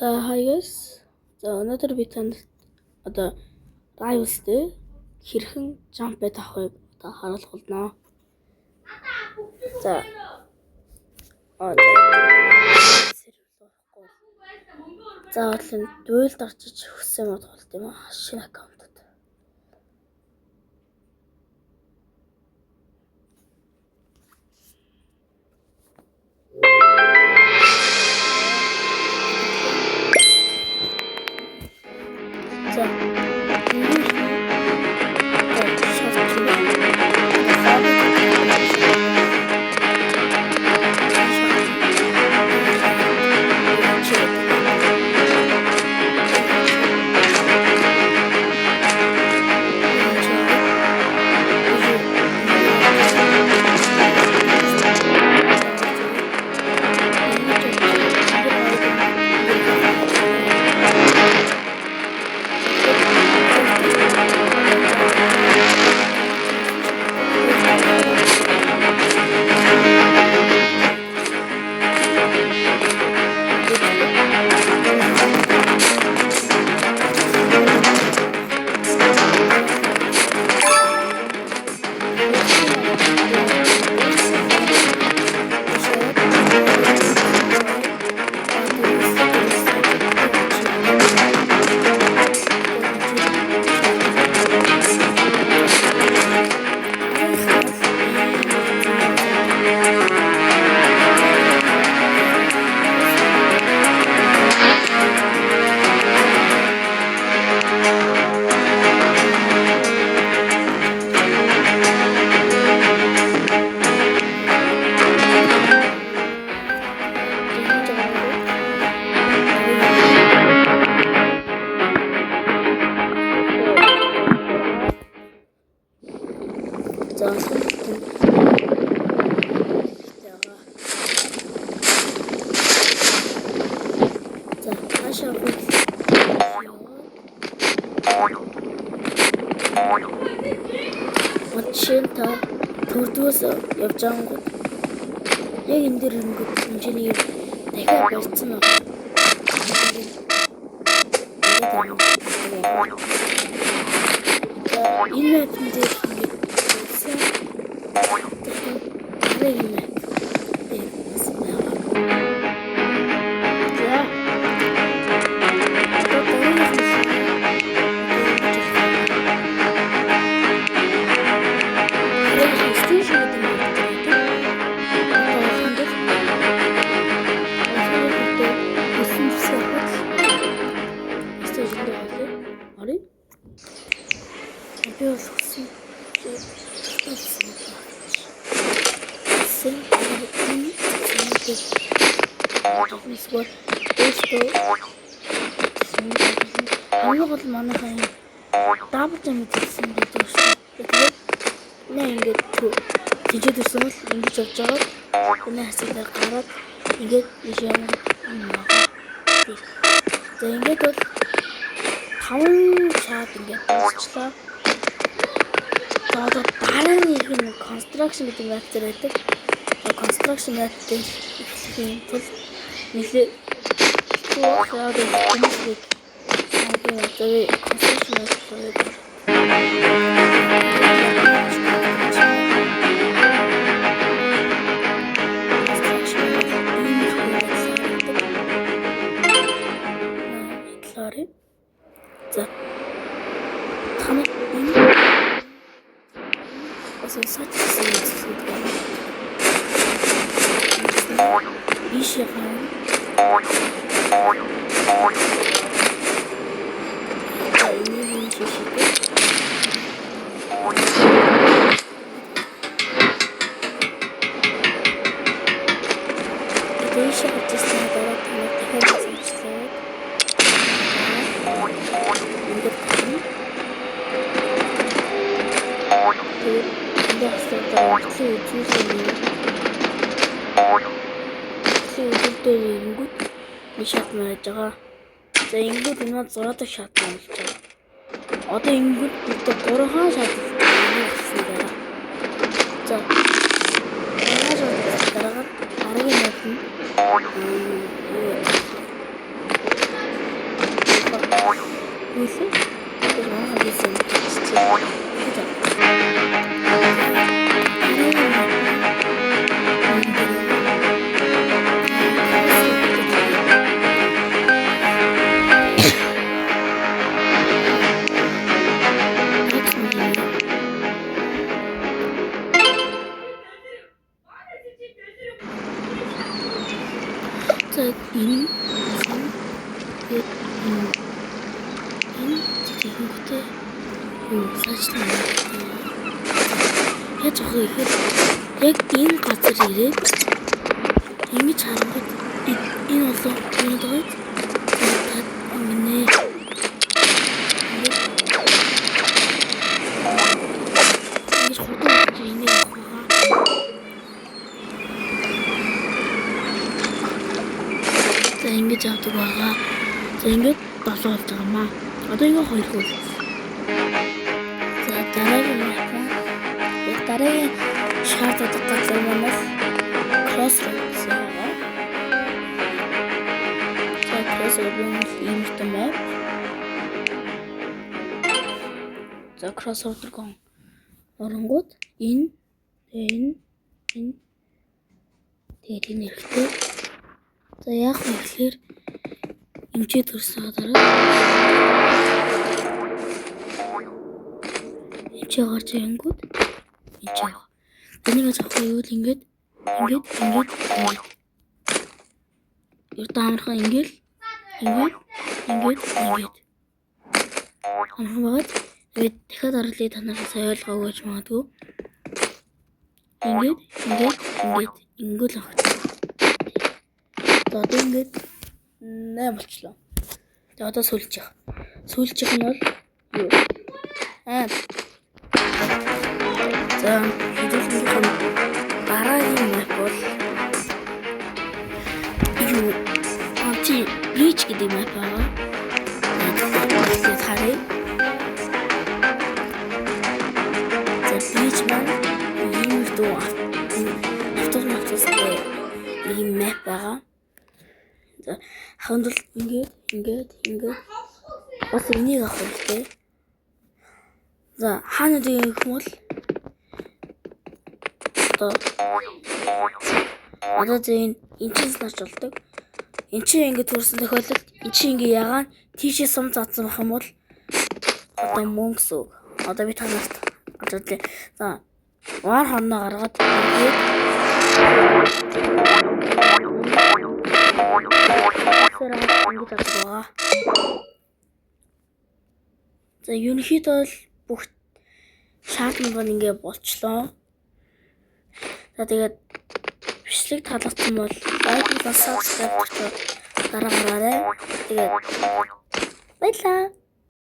Хаяас өнөөдөр би танд одоо Rivals дээр хэрхэн jump pad авахыг одоо харуулах болно. За бол дуэлд орчиж хүссэн мод болт юм аа. Шинэ аккаунтод. Та төрдгөөс явж байгаа гот яг энэ дэр ингээд хэмжээний дахиад барьсан байна. Энэ мэт дээр ингээд Ангол манайхан дабл жам гэсэн гэдэг шүү. Тэгээд ингээд тийжээд ирсэн бол ингэж явж байгаа. Энэ хасaalаар гараад ингээд ийм за ингээд бол 5 шат ингээд болчихлоо. Одоо дараа нь их нэг construction гэдэг map дээр байдаг. Construction map дээр ихлэхийн тул нэлээ construction за танай шат мэж байгаа. За ингэж энэ 6 дахь шат болж байгаа. Одоо ингэж 3 хаан шат болсон байна. За дараа дараагаар арга нь хөлөө. Тэр манай хийсэн чичээ. За энэ тэгтээ саачтай яаж авах ихээр яг энэ газар ирээд ингэж харангууд энэ болоо энэ доо минь ингэж хурдан энэ явах байгаа. За ингэж явдаг байгаа. За ингэж 7 болж байгаа маа. Одоо ингэ 2 хөл. За дараагийн шаардлагатай газар манаас Crossroads байгаа. За Crossroads ийм юм байна. За Crossroads гон оронгууд энэ тэгээд энэ хэрэгтэй. За яах вэ гэхээр эмчээ төрсөн дараа эмчээ гарч ирэнгүүт эмчээ энийг авах юу л ингээд амархан ингээд амархан байгаад тэгээд дахиад орлоо танаас ойлгоогүй гэж магадгүй ингээд л авах. За одоо ингээд 8 болчлоо. За одоо сүүлчих нь бол юу? За хэдүүлсэн дараагийн map бол юу? Reach гэдэг map байгаа. Тэгээд харъя. За Reach маань ийм дуу автобус ийм map байгаа. За хавьд бол ингээд бас энийг авах хэрэгтэй. За хаана дийх юм бол одоо зэн энэчээс нач болдог. Энд чинь ингээд төрсэн тохиолдолд энэ чинь ингээд ягаан тийшээ сум заасан байх юм бол одоо мөнгө гэсэн үг. Одоо би танаас ажиглая. За вар хоноо гаргаад ингээд байгаа. За ерөнхийдөө бол бүх шаардлага нь ингээд болчлоо. За тэгээд бичлэг таалагдсан бол лайк бас subscribe дараагараарай. Тэгээд баярлалаа.